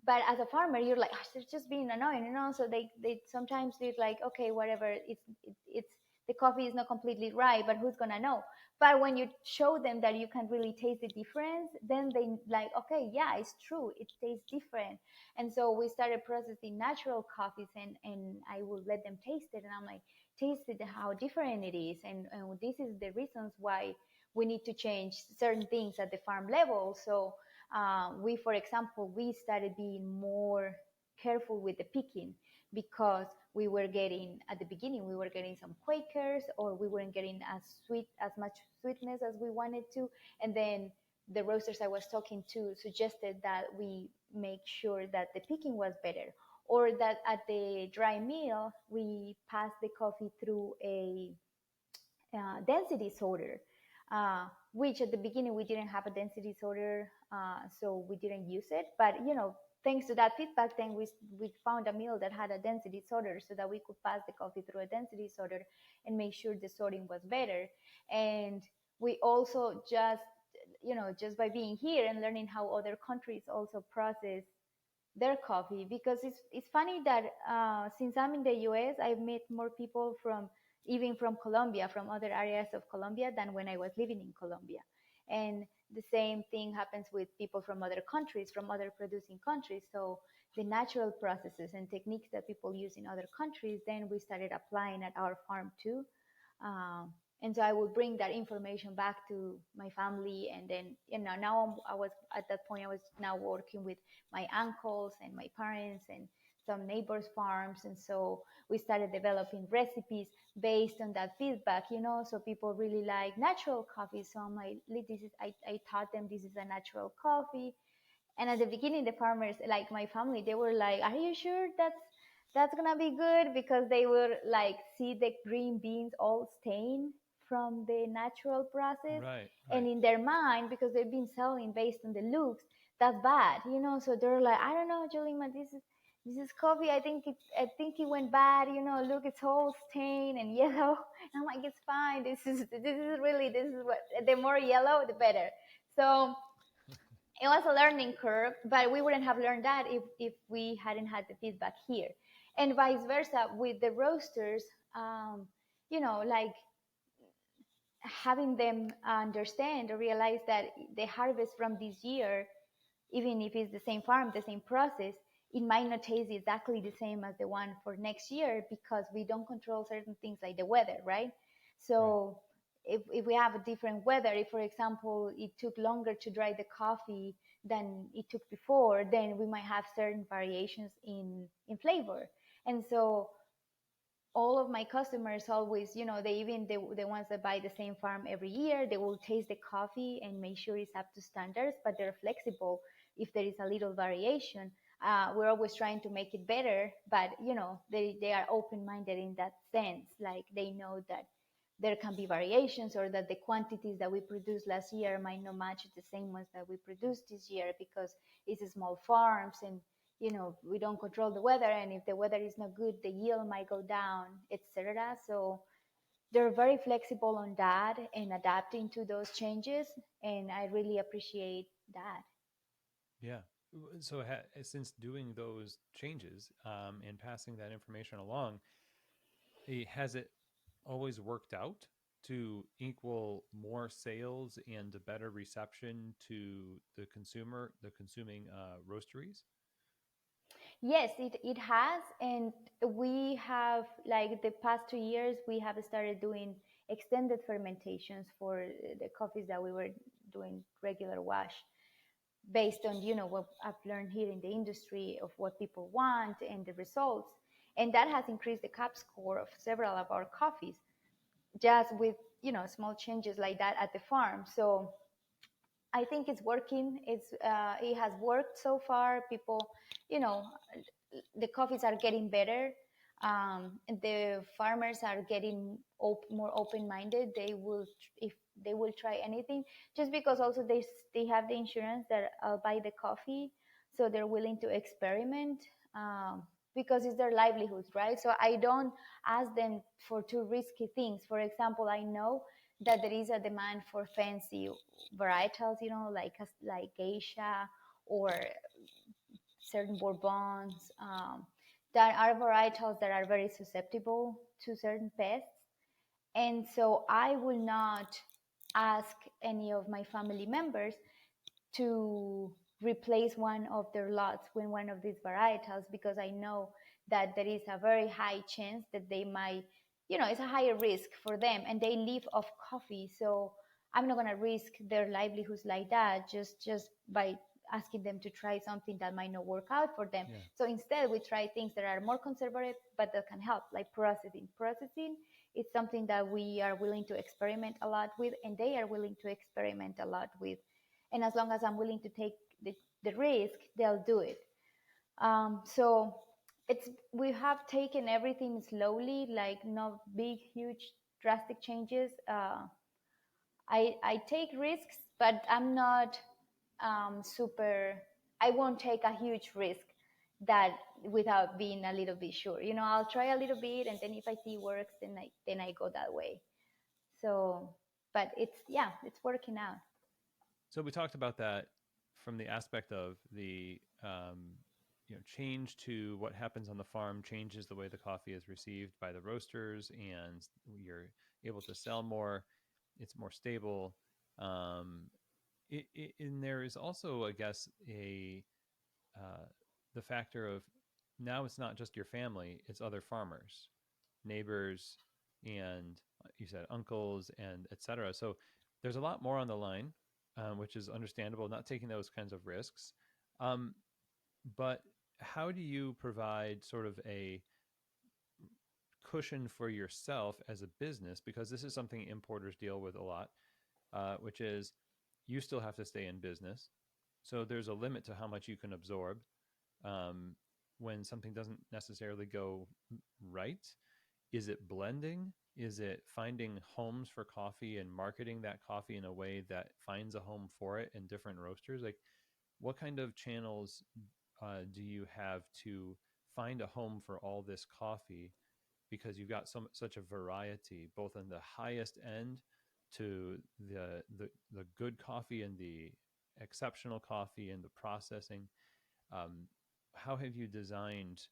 as a farmer, you're like, oh, they're just being annoying, so they sometimes they're like, okay, whatever, it's the coffee is not completely right, but who's gonna know? But when you show them that you can really taste the difference, then they like, okay, yeah, it's true, it tastes different. And so we started processing natural coffees, and I will let them taste it, and I'm like, taste it, how different it is. And this is the reasons why we need to change certain things at the farm level. So for example, we started being more careful with the picking because at the beginning, we were getting some Quakers, or we weren't getting as much sweetness as we wanted to. And then the roasters I was talking to suggested that we make sure that the picking was better, or that at the dry mill we pass the coffee through a density sorter, which at the beginning we didn't have a density sorter, so we didn't use it. But thanks to that feedback, then we found a mill that had a density sorter, so that we could pass the coffee through a density sorter and make sure the sorting was better. And we also just by being here and learning how other countries also process their coffee, because it's funny that since I'm in the US, I've met more people from even from Colombia, from other areas of Colombia, than when I was living in Colombia. And the same thing happens with people from other countries, from other producing countries. So the natural processes and techniques that people use in other countries, then we started applying at our farm too. And so I would bring that information back to my family, and then now I was at that point, I was now working with my uncles and my parents and some neighbors' farms, and so we started developing recipes based on that feedback. So people really like natural coffee, so I'm like, I taught them this is a natural coffee. And at the beginning, the farmers, like my family, they were like, "Are you sure that's gonna be good?" Because they would like see the green beans all stained from the natural process, Right, and right. in their mind, because they've been selling based on the looks, that's bad. So they're like, "I don't know, Jolima, this is coffee. I think it went bad. Look, it's all stained and yellow." And I'm like, "It's fine. This is what, the more yellow, the better." So it was a learning curve, but we wouldn't have learned that if we hadn't had the feedback here. And vice versa with the roasters, like having them understand or realize that the harvest from this year, even if it's the same farm, the same process, it might not taste exactly the same as the one for next year, because we don't control certain things like the weather, right? Right. So if we have a different weather, if for example it took longer to dry the coffee than it took before, then we might have certain variations in flavor. And so all of my customers always, they even the ones that buy the same farm every year, they will taste the coffee and make sure it's up to standards, but they're flexible if there is a little variation. We're always trying to make it better, but they are open-minded in that sense. Like they know that there can be variations, or that the quantities that we produced last year might not match the same ones that we produced this year, because it's small farms, and we don't control the weather, and if the weather is not good, the yield might go down, etc. So they're very flexible on that and adapting to those changes, and I really appreciate that. Yeah. So, since doing those changes and passing that information along, has it always worked out to equal more sales and a better reception to the consumer, the consuming roasteries? Yes, it has. And we have, like the past 2 years, we have started doing extended fermentations for the coffees that we were doing regular wash, based on what I've learned here in the industry of what people want and the results. And that has increased the CAP score of several of our coffees, just with small changes like that at the farm. So I think it's working. It has worked so far. People, you know, the coffees are getting better. The farmers are getting more open-minded. If they will try anything, just because also they have the insurance that I'll buy the coffee, so they're willing to experiment, because it's their livelihoods, right? So I don't ask them for too risky things. For example, I know that there is a demand for fancy varietals, like geisha or certain bourbons, that are varietals that are very susceptible to certain pests. And so I will not ask any of my family members to replace one of their lots with one of these varietals, because I know that there is a very high chance that they might, it's a higher risk for them, and they live off coffee. So I'm not going to risk their livelihoods like that, just by asking them to try something that might not work out for them. Yeah. So instead, we try things that are more conservative, but that can help, like processing. It's something that we are willing to experiment a lot with, and they are willing to experiment a lot with. And as long as I'm willing to take the risk, they'll do it. So it's we have taken everything slowly, like no big, huge, drastic changes. I take risks, but I'm not super. I won't take a huge risk that without being a little bit sure. I'll try a little bit, and then if I see works, then I go that way. So, but it's working out. So we talked about that from the aspect of the change to what happens on the farm changes the way the coffee is received by the roasters, and you're able to sell more. It's more stable. Um, and there is also, I guess, uh, the factor of now it's not just your family; it's other farmers, neighbors, and you said uncles and etc. So there's a lot more on the line, which is understandable. Not taking those kinds of risks, um, but how do you provide sort of a cushion for yourself as a business? Because this is something importers deal with a lot, which is you still have to stay in business. So there's a limit to how much you can absorb um, when something doesn't necessarily go right. Is it blending? Is it finding homes for coffee and marketing that coffee in a way that finds a home for it in different roasters? Like, what kind of channels do you have to find a home for all this coffee? Because you've got such a variety, both in the highest end to the good coffee and the exceptional coffee and the processing. Um, how have you designed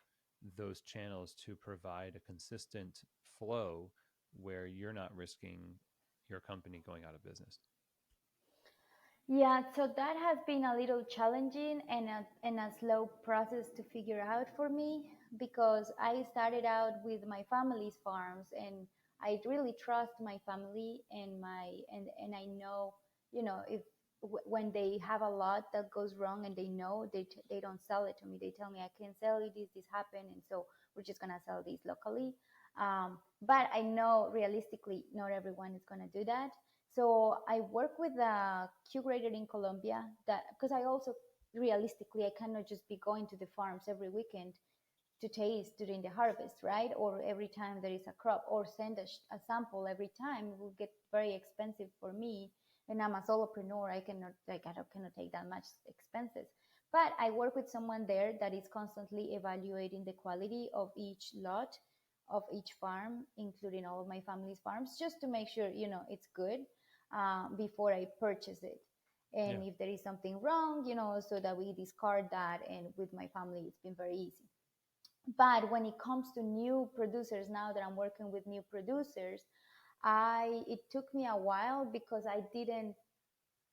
those channels to provide a consistent flow where you're not risking your company going out of business? Yeah, so that has been a little challenging and a slow process to figure out for me because I started out with my family's farms, and I really trust my family and I know, if when they have a lot that goes wrong and they know they don't sell it to me. They tell me I can't sell it, this happened, and so we're just gonna sell this locally. But I know realistically not everyone is gonna do that. So I work with a curator in Colombia that because I also realistically I cannot just be going to the farms every weekend to taste during the harvest, right? Or every time there is a crop, or send a sample every time. It will get very expensive for me, and I'm a solopreneur. I cannot take that much expenses. But I work with someone there that is constantly evaluating the quality of each lot of each farm, including all of my family's farms, just to make sure it's good before I purchase it. Yeah. And if there is something wrong, so that we discard that. And with my family, it's been very easy. But when it comes to new producers, now that I'm working with new producers, I it took me a while because I didn't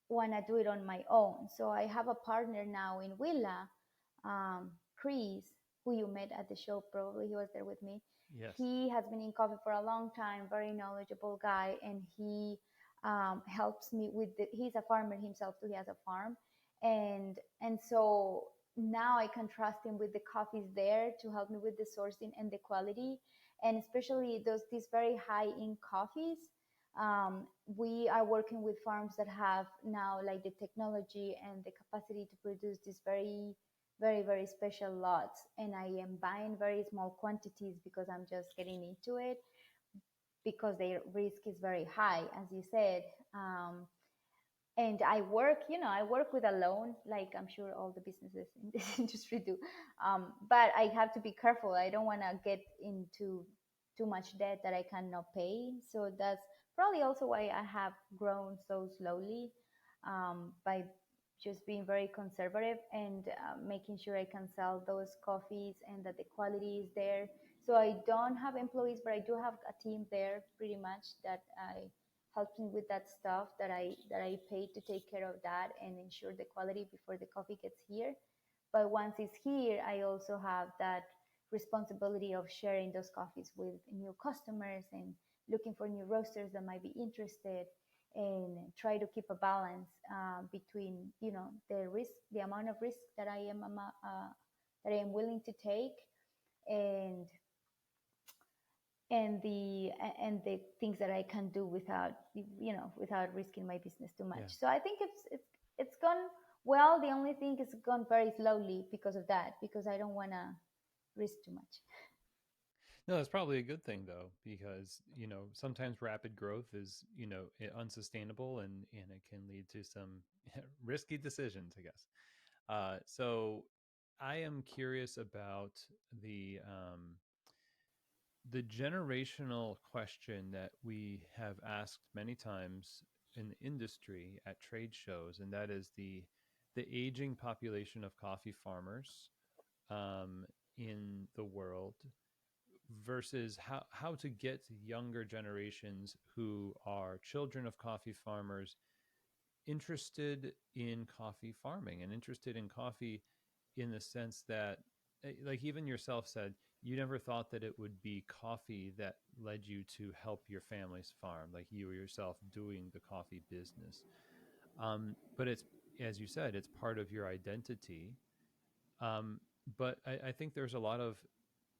want to do it on my own. So I have a partner now in Willa, Chris, who you met at the show. Probably he was there with me. Yes. He has been in coffee for a long time, very knowledgeable guy, and he helps me with he's a farmer himself too. He has a farm, and so now I can trust him with the coffees there to help me with the sourcing and the quality, and especially these very high end coffees. We are working with farms that have now like the technology and the capacity to produce these very, very, very special lots. And I am buying very small quantities because I'm just getting into it because their risk is very high, as you said. And I work with a loan, like I'm sure all the businesses in this industry do. But I have to be careful. I don't want to get into too much debt that I cannot pay. So that's probably also why I have grown so slowly, by just being very conservative and making sure I can sell those coffees and that the quality is there. So I don't have employees, but I do have a team there pretty much that I helps me with that stuff that I pay to take care of that and ensure the quality before the coffee gets here. But once it's here, I also have that responsibility of sharing those coffees with new customers and looking for new roasters that might be interested, and try to keep a balance between the risk, the amount of risk that I am willing to take, and and the and the things that I can do without risking my business too Yeah. much. So I think it's gone well. The only thing is gone very slowly because of that, because I don't want to risk too much. No, that's probably a good thing though, because sometimes rapid growth is unsustainable, and it can lead to some risky decisions, I guess. So I am curious about the um, the generational question that we have asked many times in the industry at trade shows, and that is the aging population of coffee farmers um, in the world versus how to get younger generations who are children of coffee farmers interested in coffee farming and interested in coffee in the sense that, like even yourself said, you never thought that it would be coffee that led you to help your family's farm, like you were yourself doing the coffee business. But it's, as you said, it's part of your identity. um, but I think there's a lot of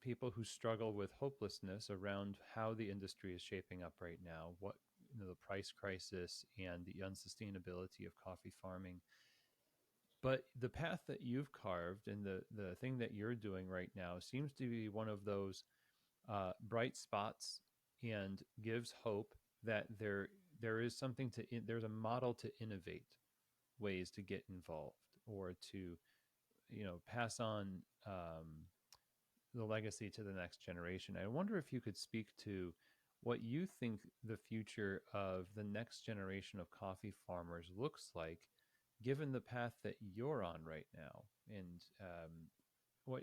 people who struggle with hopelessness around how the industry is shaping up right now, what the price crisis and the unsustainability of coffee farming. But the path that you've carved and the thing that you're doing right now seems to be one of those bright spots, and gives hope that there is something there's a model to innovate ways to get involved, or to pass on the legacy to the next generation. I wonder if you could speak to what you think the future of the next generation of coffee farmers looks like, given the path that you're on right now, and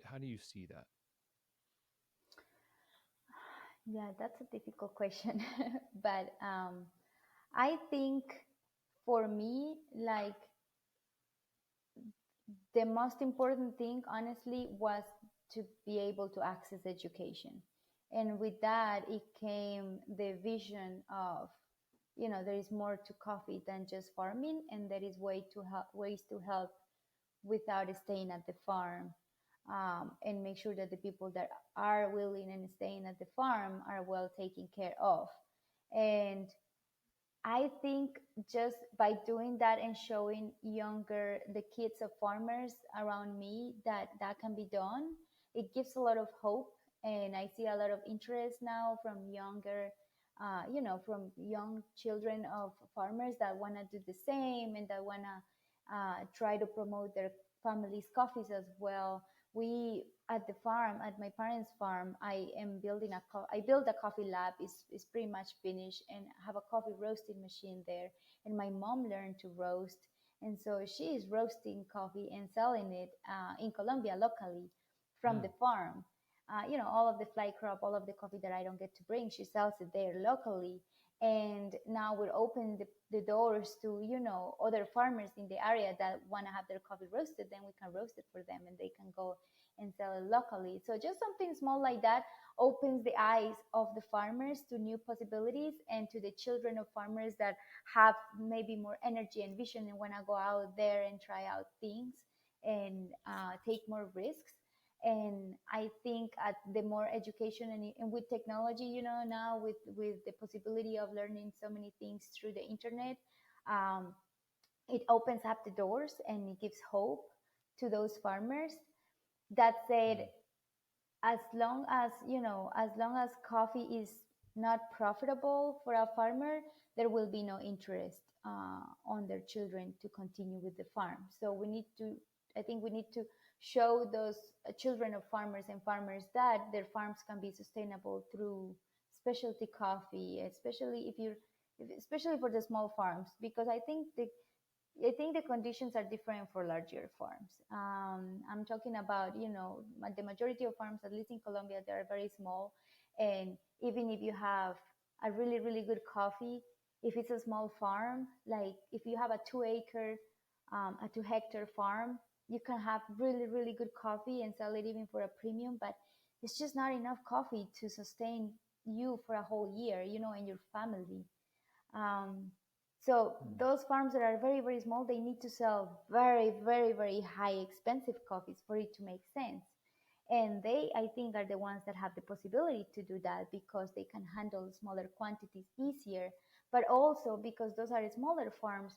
how do you see that? Yeah, that's a difficult question. But I think for me, like the most important thing, honestly, was to be able to access education. And with that, it came the vision of, there is more to coffee than just farming, and there is ways to help without staying at the farm, and make sure that the people that are willing and staying at the farm are well taken care of. And I think just by doing that and showing the kids of farmers around me that that can be done, it gives a lot of hope. And I see a lot of interest now from from young children of farmers that want to do the same, and that want to try to promote their family's coffees as well. We at the farm, at my parents' farm, I built a coffee lab. Is pretty much finished, and have a coffee roasting machine there. And my mom learned to roast, and so she is roasting coffee and selling it in Colombia locally from Mm. the farm. All of the fly crop, all of the coffee that I don't get to bring, she sells it there locally. And now we're opening the doors to other farmers in the area that want to have their coffee roasted. Then we can roast it for them, and they can go and sell it locally. So just something small like that opens the eyes of the farmers to new possibilities, and to the children of farmers that have maybe more energy and vision and want to go out there and try out things and take more risks. And I think at the more education, and with technology, now with the possibility of learning so many things through the internet, um, it opens up the doors and it gives hope to those farmers. That said, Mm. as long as coffee is not profitable for a farmer, there will be no interest on their children to continue with the farm. So I think we need to show those children of farmers and farmers that their farms can be sustainable through specialty coffee, especially for the small farms, because I think the conditions are different for larger farms. I'm talking about, the majority of farms, at least in Colombia, they are very small. And even if you have a really, really good coffee, if it's a small farm, like if you have a 2 hectare farm, you can have really, really good coffee and sell it even for a premium, but it's just not enough coffee to sustain you for a whole year, and your family. Um, so Mm. those farms that are very, very small, they need to sell very, very, very high, expensive coffees for it to make sense. And they, I think, are the ones that have the possibility to do that because they can handle smaller quantities easier. But also because those are smaller farms,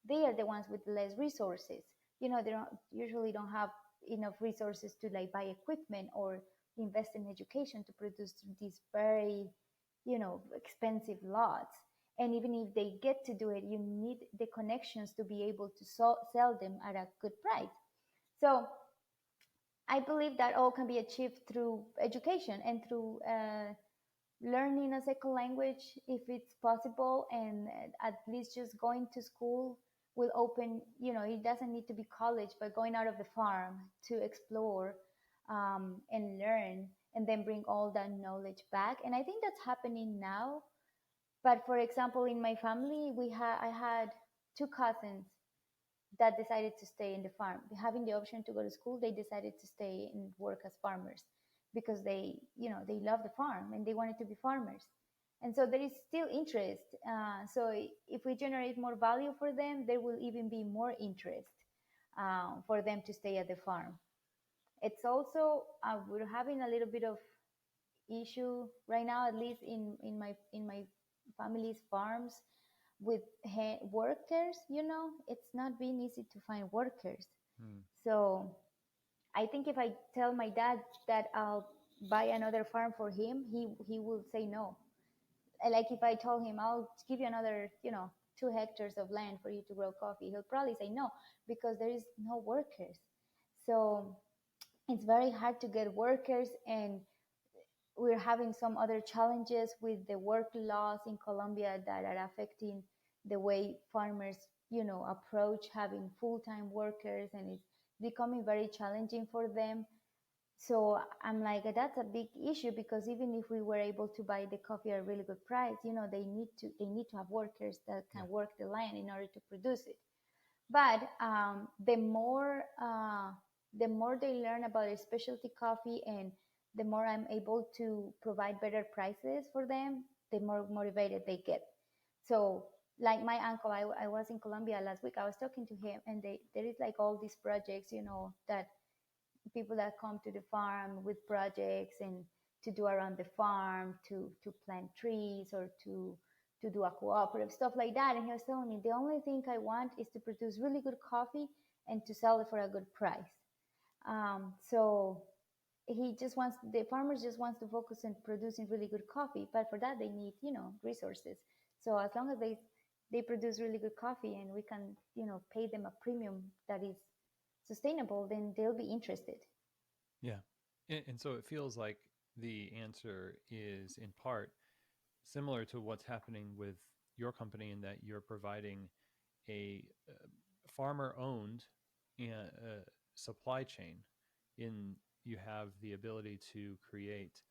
they are the ones with less resources. They don't usually don't have enough resources to like buy equipment or invest in education to produce these very, expensive lots. And even if they get to do it, you need the connections to be able to sell them at a good price. So I believe that all can be achieved through education and through learning a second language if it's possible, and at least just going to school will open, it doesn't need to be college, but going out of the farm to explore and learn, and then bring all that knowledge back. And I think that's happening now. But for example, in my family, I had two cousins that decided to stay in the farm. Having the option to go to school, they decided to stay and work as farmers because they love the farm and they wanted to be farmers. And so there is still interest. So if we generate more value for them, there will even be more interest for them to stay at the farm. It's also we're having a little bit of issue right now, at least in my family's farms, with workers. It's not been easy to find workers. Hmm. So I think if I tell my dad that I'll buy another farm for him, he will say no. Like if I told him I'll give you another, 2 hectares of land for you to grow coffee, he'll probably say no because there is no workers. So it's very hard to get workers, and we're having some other challenges with the work laws in Colombia that are affecting the way farmers, approach having full-time workers, and it's becoming very challenging for them. So I'm like, that's a big issue because even if we were able to buy the coffee at a really good price, they need to have workers that Yeah. can work the land in order to produce it. But the more they learn about a specialty coffee, and the more I'm able to provide better prices for them, the more motivated they get. So, like my uncle, I was in Colombia last week. I was talking to him, and there is like all these projects, that people that come to the farm with projects and to do around the farm, to plant trees, or to do a cooperative stuff like that. And he was telling me the only thing I want is to produce really good coffee and to sell it for a good price. So the farmers just wants to focus on producing really good coffee, but for that they need, resources. So as long as they produce really good coffee and we can, pay them a premium that is sustainable, then they'll be interested. Yeah. And so it feels like the answer is in part similar to what's happening with your company, in that you're providing a farmer owned supply chain. In You have the ability to create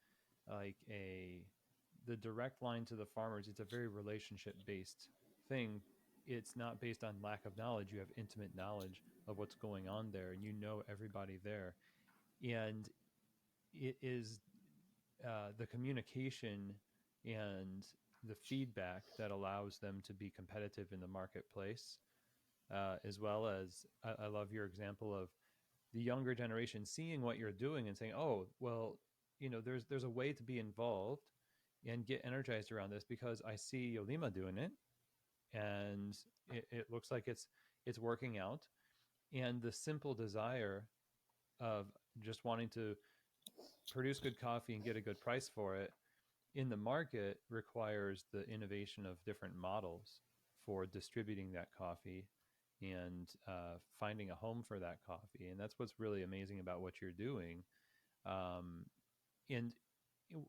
like a the direct line to the farmers. It's a very relationship based thing. It's not based on lack of knowledge. You have intimate knowledge of what's going on there, and you know everybody there. And it is the communication and the feedback that allows them to be competitive in the marketplace, as well as I love your example of the younger generation seeing what you're doing and saying, "Oh, well, there's a way to be involved and get energized around this because I see Yolima doing it, and it looks like it's working out." And the simple desire of just wanting to produce good coffee and get a good price for it in the market requires the innovation of different models for distributing that coffee and finding a home for that coffee. And that's what's really amazing about what you're doing. And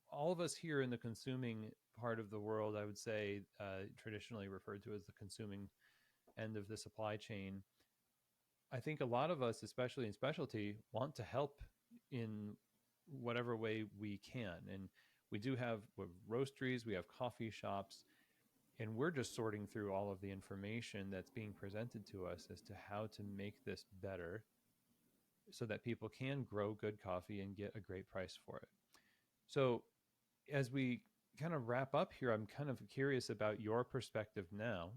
all of us here in the consuming part of the world, I would say, traditionally referred to as the consuming end of the supply chain, I think a lot of us, especially in specialty, want to help in whatever way we can. And we do have roasteries, we have coffee shops, and we're just sorting through all of the information that's being presented to us as to how to make this better so that people can grow good coffee and get a great price for it. So, as we kind of wrap up here, I'm kind of curious about your perspective now,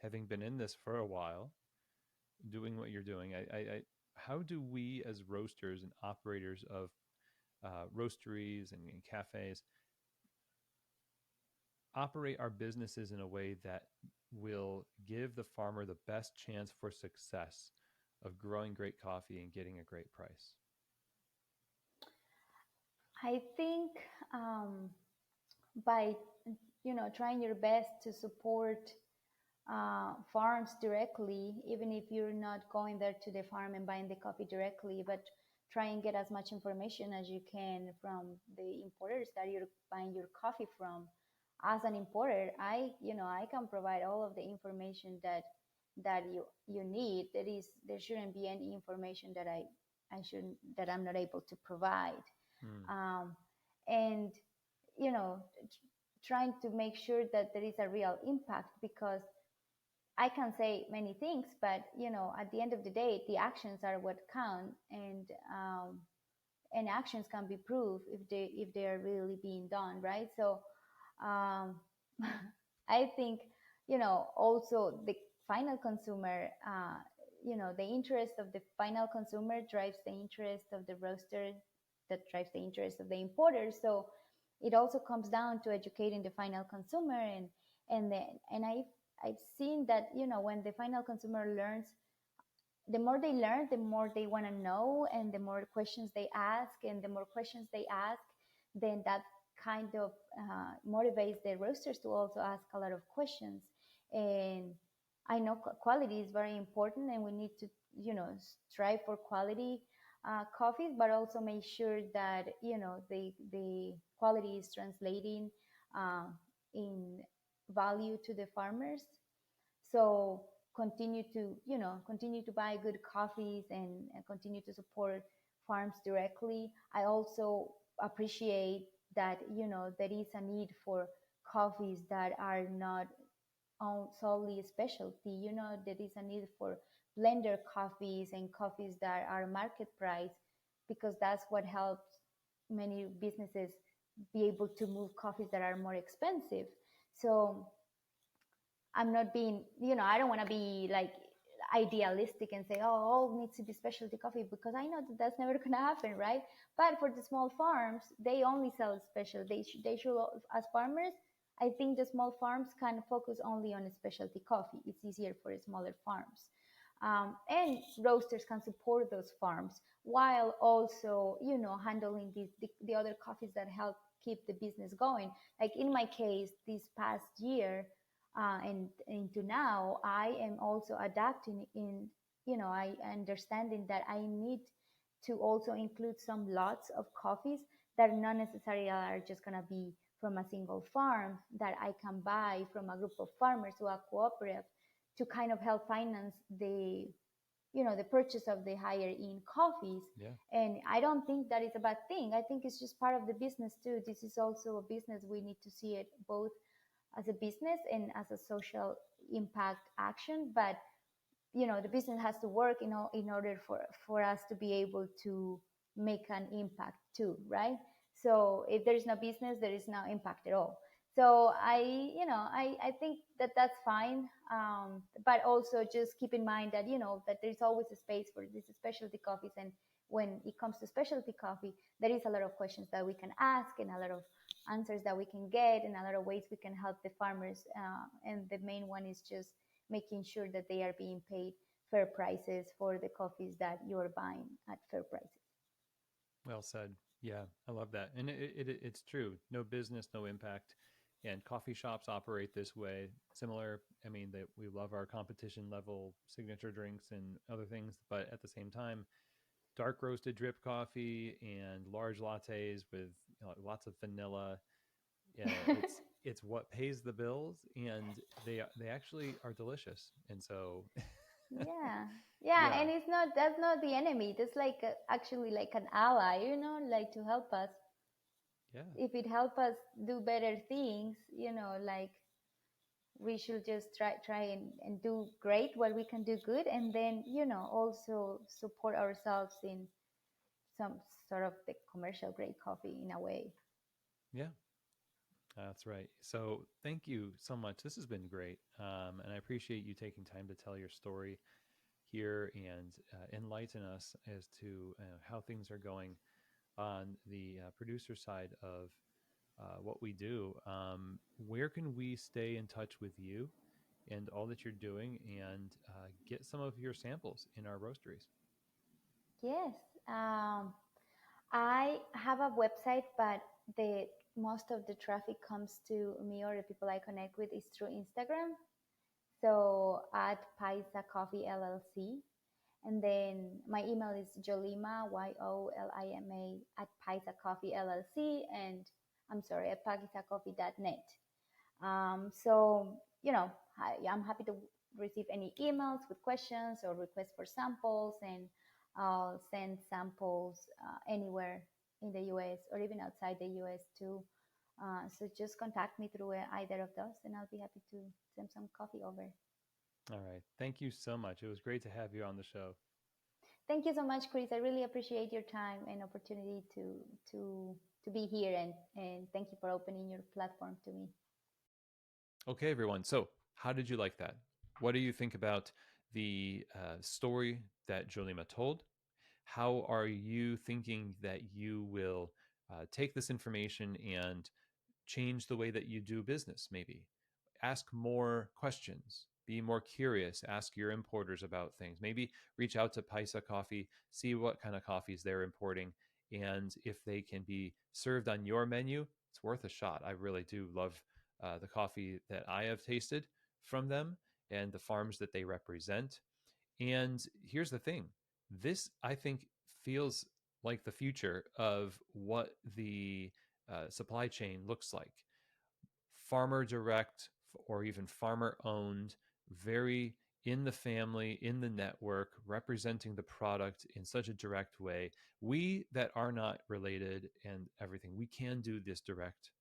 having been in this for a while, doing what you're doing. How do we, as roasters and operators of roasteries and cafes, operate our businesses in a way that will give the farmer the best chance for success of growing great coffee and getting a great price? I think by trying your best to support farms directly, even if you're not going there to the farm and buying the coffee directly, but try and get as much information as you can from the importers that you're buying your coffee from. As an importer, I can provide all of the information that you need. There shouldn't be any information that I'm not able to provide. Mm. um, and you know trying to make sure that there is a real impact, because I can say many things, but at the end of the day, the actions are what count, and actions can be proved if they are really being done right. So um, I think also the final consumer, the interest of the final consumer drives the interest of the roaster, that drives the interest of the importer. So it also comes down to educating the final consumer, and I've seen that when the final consumer learns, the more they learn, the more they want to know, and the more questions they ask, and the more questions they ask, then that kind of motivates the roasters to also ask a lot of questions. And I know quality is very important, and we need to strive for quality coffees, but also make sure that the quality is translating uh, in value to the farmers. So continue to buy good coffees, and continue to support farms directly. I also appreciate that there is a need for coffees that are not solely specialty. There is a need for blender coffees and coffees that are market price, because that's what helps many businesses be able to move coffees that are more expensive. So I'm not being, I don't want to be like idealistic and say, oh, all needs to be specialty coffee, because I know that that's never going to happen, right? But for the small farms, they only sell special. They should, as farmers, I think the small farms can focus only on specialty coffee. It's easier for smaller farms. And roasters can support those farms while also, handling the other coffees that help keep the business going. Like in my case, this past year, and into now, I am also adapting in, I understanding that I need to also include some lots of coffees that not necessarily are just going to be from a single farm, that I can buy from a group of farmers or a cooperative, to kind of help finance the purchase of the higher end coffees. Yeah. And I don't think that is a bad thing. I think it's just part of the business too. This is also a business. We need to see it both as a business and as a social impact action. But the business has to work in order for us to be able to make an impact too, right? So if there is no business, there is no impact at all. So I think that that's fine. But also just keep in mind that that there's always a space for these specialty coffees. And when it comes to specialty coffee, there is a lot of questions that we can ask, and a lot of answers that we can get, and a lot of ways we can help the farmers. And the main one is just making sure that they are being paid fair prices for the coffees that you're buying at fair prices. Well said. Yeah, I love that. And it's true. No business, no impact. And coffee shops operate this way. Similar, I mean, that we love our competition level signature drinks and other things, but at the same time, dark roasted drip coffee and large lattes with lots of vanilla. Yeah, it's what pays the bills, and they actually are delicious. And so, Yeah, yeah, yeah, and that's not the enemy. That's like actually like an ally, like to help us. yeah, If it help us do better things, like we should just try and do great what we can do good, and then also support ourselves in some sort of the commercial grade coffee in a way. yeah. That's right. So thank you so much. This has been great. And I appreciate you taking time to tell your story here and enlighten us as to how things are going on the producer side of what we do. Where can we stay in touch with you? and all that you're doing, and get some of your samples in our roasteries. Yes. Um, I have a website, but the most of the traffic comes to me or the people I connect with is through Instagram. So at Paisa Coffee LLC. And then my email is Jolima, Yolima, at Paisa Coffee LLC. And I'm sorry, at paisacoffee.net. So, I'm happy to receive any emails with questions or requests for samples, and I'll send samples anywhere in the US or even outside the US too. So just contact me through either of those, and I'll be happy to send some coffee over. All right. Thank you so much. It was great to have you on the show. Thank you so much, Chris. I really appreciate your time and opportunity to be here, and thank you for opening your platform to me. Okay, everyone. So, how did you like that? What do you think about the story that Jolima told? How are you thinking that you will take this information and change the way that you do business? Maybe ask more questions, be more curious, ask your importers about things. Maybe reach out to Paisa Coffee, see what kind of coffees they're importing, and if they can be served on your menu, it's worth a shot. I really do love the coffee that I have tasted from them and the farms that they represent. And here's the thing, this, I think, feels like the future of what the supply chain looks like. Farmer direct or even farmer owned, very in the family, in the network, representing the product in such a direct way. We that are not related and everything, we can do this direct,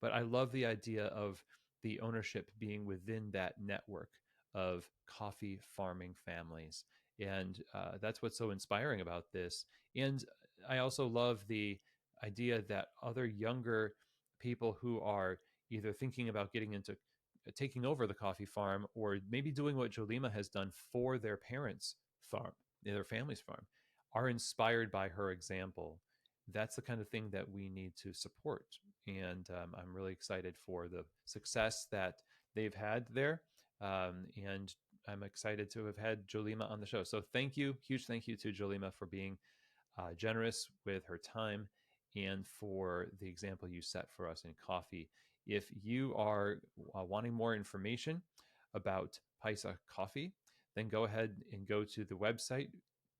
but I love the idea of the ownership being within that network of coffee farming families. And that's what's so inspiring about this. And I also love the idea that other younger people who are either thinking about getting into taking over the coffee farm or maybe doing what Jolima has done for their parents' farm, their family's farm, are inspired by her example. That's the kind of thing that we need to support. And I'm really excited for the success that they've had there. And I'm excited to have had Jolima on the show. So thank you. Huge thank you to Jolima for being generous with her time and for the example you set for us in coffee. If you are wanting more information about Paisa Coffee, then go ahead and go to the website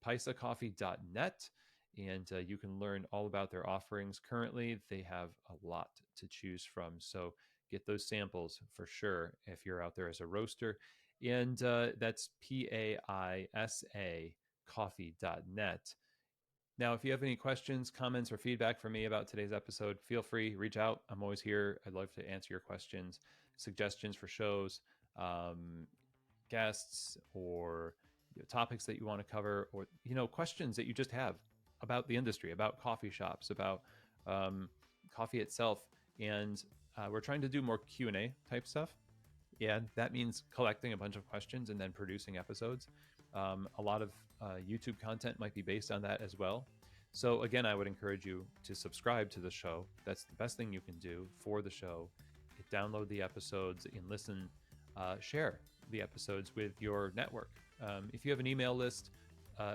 paisacoffee.net, and you can learn all about their offerings. Currently, they have a lot to choose from. So get those samples for sure if you're out there as a roaster. And that's PAISA coffee.net. Now, if you have any questions, comments, or feedback for me about today's episode, feel free, reach out. I'm always here. I'd love to answer your questions, suggestions for shows, guests, or topics that you want to cover, or questions that you just have about the industry, about coffee shops, about coffee itself. And we're trying to do more Q&A type stuff. Yeah, that means collecting a bunch of questions and then producing episodes. A lot of YouTube content might be based on that as well. So again, I would encourage you to subscribe to the show. That's the best thing you can do for the show. Download the episodes and listen, share the episodes with your network. If you have an email list,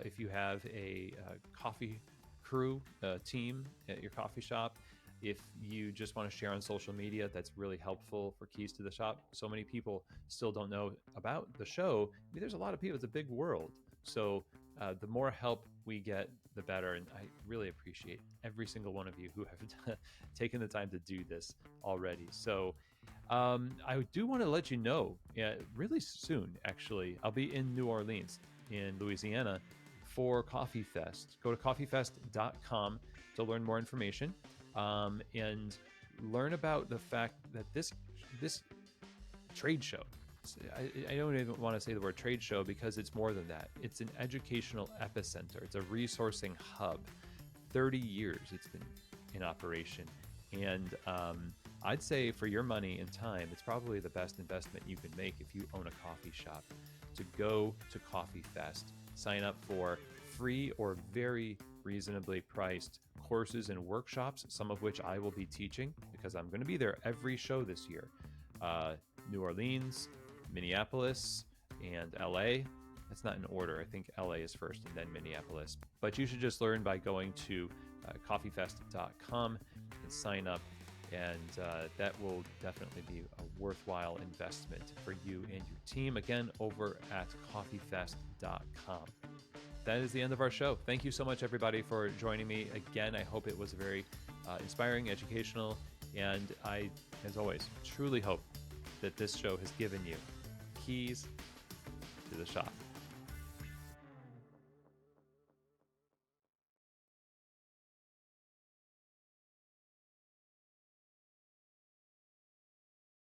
if you have a coffee crew team at your coffee shop, if you just want to share on social media, that's really helpful for Keys to the Shop. So many people still don't know about the show. I mean, there's a lot of people. It's a big world. So the more help we get, the better. And I really appreciate every single one of you who have taken the time to do this already. So I do want to let you know, really soon, actually, I'll be in New Orleans in Louisiana for Coffee Fest. Go to coffeefest.com to learn more information. And learn about the fact that this trade show, I don't even want to say the word trade show because it's more than that. It's an educational epicenter. It's a resourcing hub. 30 years it's been in operation. And I'd say for your money and time, it's probably the best investment you can make if you own a coffee shop, to go to Coffee Fest, sign up for free or very reasonably priced courses and workshops, some of which I will be teaching because I'm going to be there every show this year. New Orleans, Minneapolis and LA. It's not in order. I think LA is first and then Minneapolis. But you should just learn by going to coffeefest.com and sign up. And that will definitely be a worthwhile investment for you and your team. Again, over at coffeefest.com. That is the end of our show. Thank you so much, everybody, for joining me again. I hope it was very inspiring, educational, and I, as always, truly hope that this show has given you keys to the shop.